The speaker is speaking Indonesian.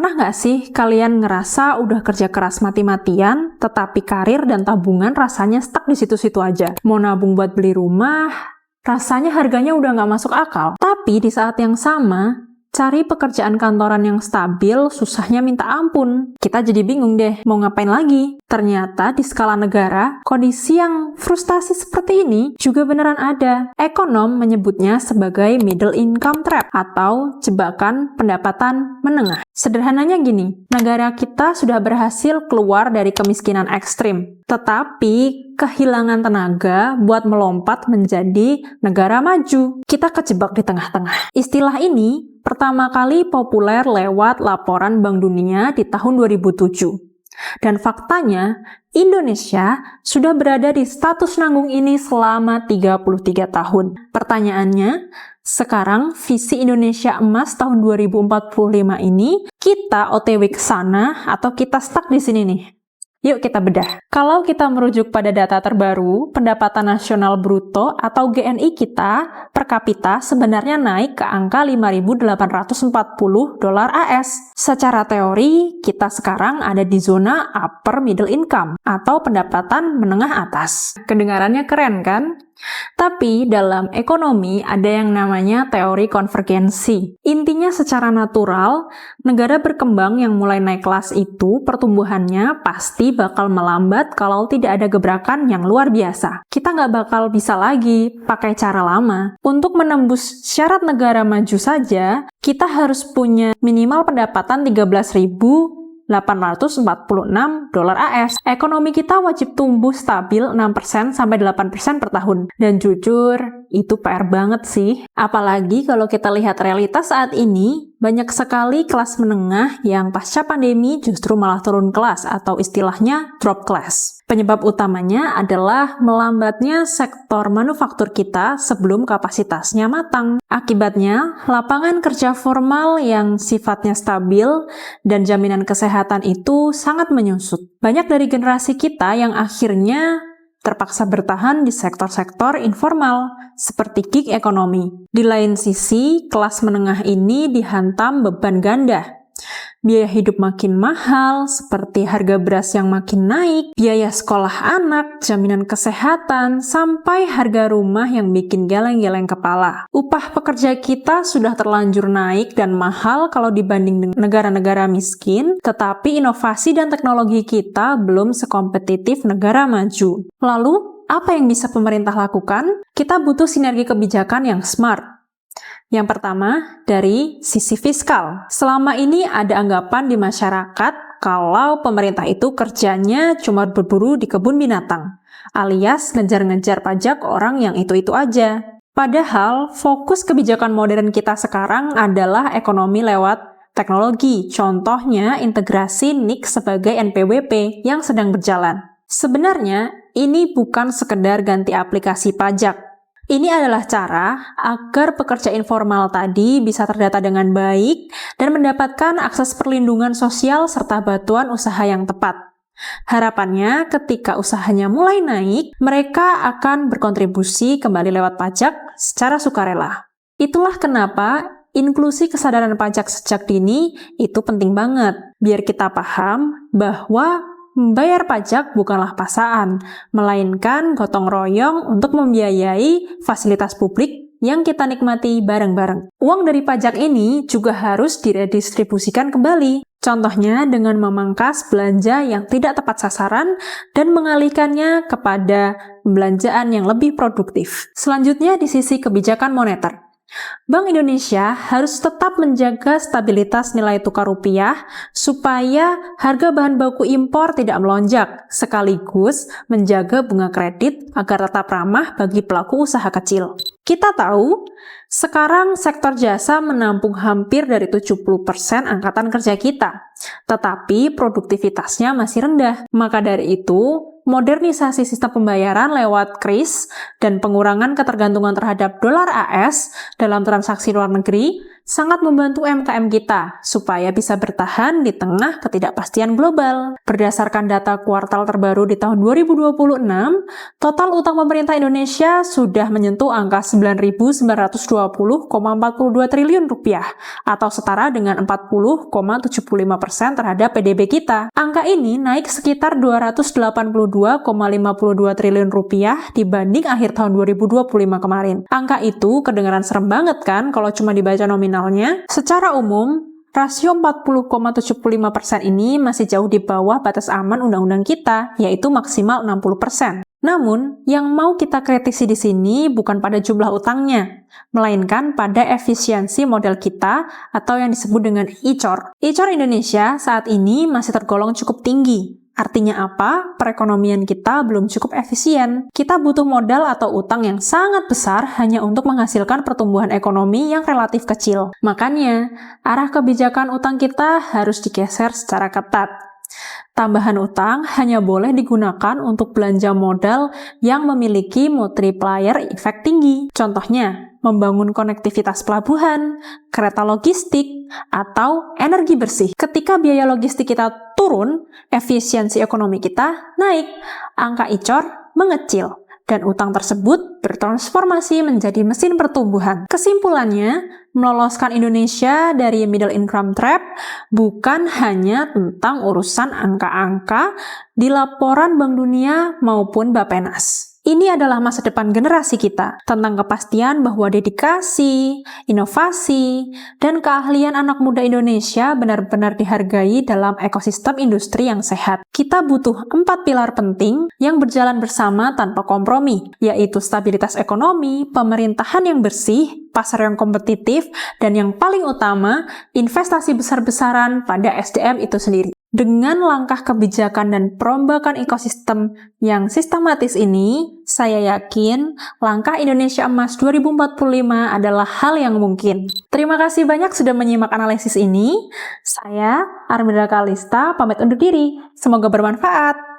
Pernah nggak sih kalian ngerasa udah kerja keras mati-matian, tetapi karir dan tabungan rasanya stuck di situ-situ aja? Mau nabung buat beli rumah, rasanya harganya udah nggak masuk akal. Tapi di saat yang sama, cari pekerjaan kantoran yang stabil, susahnya minta ampun. Kita jadi bingung deh, mau ngapain lagi? Ternyata di skala negara, kondisi yang frustasi seperti ini juga beneran ada. Ekonom menyebutnya sebagai middle income trap atau jebakan pendapatan menengah. Sederhananya gini, negara kita sudah berhasil keluar dari kemiskinan ekstrim, tetapi kehilangan tenaga buat melompat menjadi negara maju. Kita kejebak di tengah-tengah. Istilah ini pertama kali populer lewat laporan Bank Dunia di tahun 2007. Dan faktanya, Indonesia sudah berada di status nanggung ini selama 33 tahun. Pertanyaannya, sekarang visi Indonesia Emas tahun 2045 ini, kita OTW ke sana atau kita stuck di sini nih? Yuk kita bedah. Kalau kita merujuk pada data terbaru, pendapatan nasional bruto atau GNI kita per kapita sebenarnya naik ke angka 5.840 dolar AS. Secara teori, kita sekarang ada di zona upper middle income atau pendapatan menengah atas. Kedengarannya keren kan? Tapi dalam ekonomi ada yang namanya teori konvergensi. Intinya secara natural, negara berkembang yang mulai naik kelas itu pertumbuhannya pasti bakal melambat kalau tidak ada gebrakan yang luar biasa. Kita nggak bakal bisa lagi pakai cara lama. Untuk menembus syarat negara maju saja, kita harus punya minimal pendapatan 13.846 dolar AS. Ekonomi kita wajib tumbuh stabil 6% sampai 8% per tahun. Dan jujur, itu PR banget sih. Apalagi kalau kita lihat realitas saat ini, banyak sekali kelas menengah yang pasca pandemi justru malah turun kelas atau istilahnya drop class. Penyebab utamanya adalah melambatnya sektor manufaktur kita sebelum kapasitasnya matang. Akibatnya, lapangan kerja formal yang sifatnya stabil dan jaminan kesehatan itu sangat menyusut. Banyak dari generasi kita yang akhirnya terpaksa bertahan di sektor-sektor informal, seperti gig ekonomi. Di lain sisi, kelas menengah ini dihantam beban ganda. Biaya hidup makin mahal, seperti harga beras yang makin naik, biaya sekolah anak, jaminan kesehatan, sampai harga rumah yang bikin geleng-geleng kepala. Upah pekerja kita sudah terlanjur naik dan mahal kalau dibanding dengan negara-negara miskin, tetapi inovasi dan teknologi kita belum sekompetitif negara maju. Lalu, apa yang bisa pemerintah lakukan? Kita butuh sinergi kebijakan yang smart. Yang pertama, dari sisi fiskal. Selama ini ada anggapan di masyarakat kalau pemerintah itu kerjanya cuma berburu di kebun binatang, alias ngejar-ngejar pajak orang yang itu-itu aja. Padahal, fokus kebijakan modern kita sekarang adalah ekonomi lewat teknologi. Contohnya, integrasi NIK sebagai NPWP yang sedang berjalan. Sebenarnya, ini bukan sekedar ganti aplikasi pajak. Ini adalah cara agar pekerja informal tadi bisa terdata dengan baik dan mendapatkan akses perlindungan sosial serta bantuan usaha yang tepat. Harapannya ketika usahanya mulai naik, mereka akan berkontribusi kembali lewat pajak secara sukarela. Itulah kenapa inklusi kesadaran pajak sejak dini itu penting banget, biar kita paham bahwa membayar pajak bukanlah paksaan, melainkan gotong royong untuk membiayai fasilitas publik yang kita nikmati bareng-bareng. Uang dari pajak ini juga harus diredistribusikan kembali. Contohnya dengan memangkas belanja yang tidak tepat sasaran dan mengalihkannya kepada pembelanjaan yang lebih produktif. Selanjutnya di sisi kebijakan moneter. Bank Indonesia harus tetap menjaga stabilitas nilai tukar rupiah supaya harga bahan baku impor tidak melonjak, sekaligus menjaga bunga kredit agar tetap ramah bagi pelaku usaha kecil. Kita tahu, sekarang sektor jasa menampung hampir dari 70% angkatan kerja kita, tetapi produktivitasnya masih rendah. Maka dari itu, modernisasi sistem pembayaran lewat KRIS dan pengurangan ketergantungan terhadap dolar AS dalam transaksi luar negeri sangat membantu UMKM kita supaya bisa bertahan di tengah ketidakpastian global. Berdasarkan data kuartal terbaru di tahun 2026, total utang pemerintah Indonesia sudah menyentuh angka 9.920,42 triliun rupiah atau setara dengan 40,75% terhadap PDB kita. Angka ini naik sekitar 282,52 triliun rupiah dibanding akhir tahun 2025 kemarin. Angka itu kedengaran serem banget kan kalau cuma dibaca nominalnya? Secara umum, rasio 40,75% ini masih jauh di bawah batas aman undang-undang kita, yaitu maksimal 60%. Namun, yang mau kita kritisi di sini bukan pada jumlah utangnya, melainkan pada efisiensi model kita atau yang disebut dengan ICOR. ICOR Indonesia saat ini masih tergolong cukup tinggi. Artinya apa? Perekonomian kita belum cukup efisien. Kita butuh modal atau utang yang sangat besar hanya untuk menghasilkan pertumbuhan ekonomi yang relatif kecil. Makanya, arah kebijakan utang kita harus digeser secara ketat. Tambahan utang hanya boleh digunakan untuk belanja modal yang memiliki multiplier effect tinggi. Contohnya, membangun konektivitas pelabuhan, kereta logistik, atau energi bersih. Ketika biaya logistik kita turun, efisiensi ekonomi kita naik, angka ICOR mengecil, dan utang tersebut bertransformasi menjadi mesin pertumbuhan. Kesimpulannya, meloloskan Indonesia dari middle income trap bukan hanya tentang urusan angka-angka di laporan Bank Dunia maupun Bappenas. Ini adalah masa depan generasi kita, tentang kepastian bahwa dedikasi, inovasi, dan keahlian anak muda Indonesia benar-benar dihargai dalam ekosistem industri yang sehat. Kita butuh 4 pilar penting yang berjalan bersama tanpa kompromi, yaitu stabilitas ekonomi, pemerintahan yang bersih, pasar yang kompetitif, dan yang paling utama, investasi besar-besaran pada SDM itu sendiri. Dengan langkah kebijakan dan perombakan ekosistem yang sistematis ini, saya yakin langkah Indonesia Emas 2045 adalah hal yang mungkin. Terima kasih banyak sudah menyimak analisis ini. Saya, Armida Kalista, pamit undur diri. Semoga bermanfaat.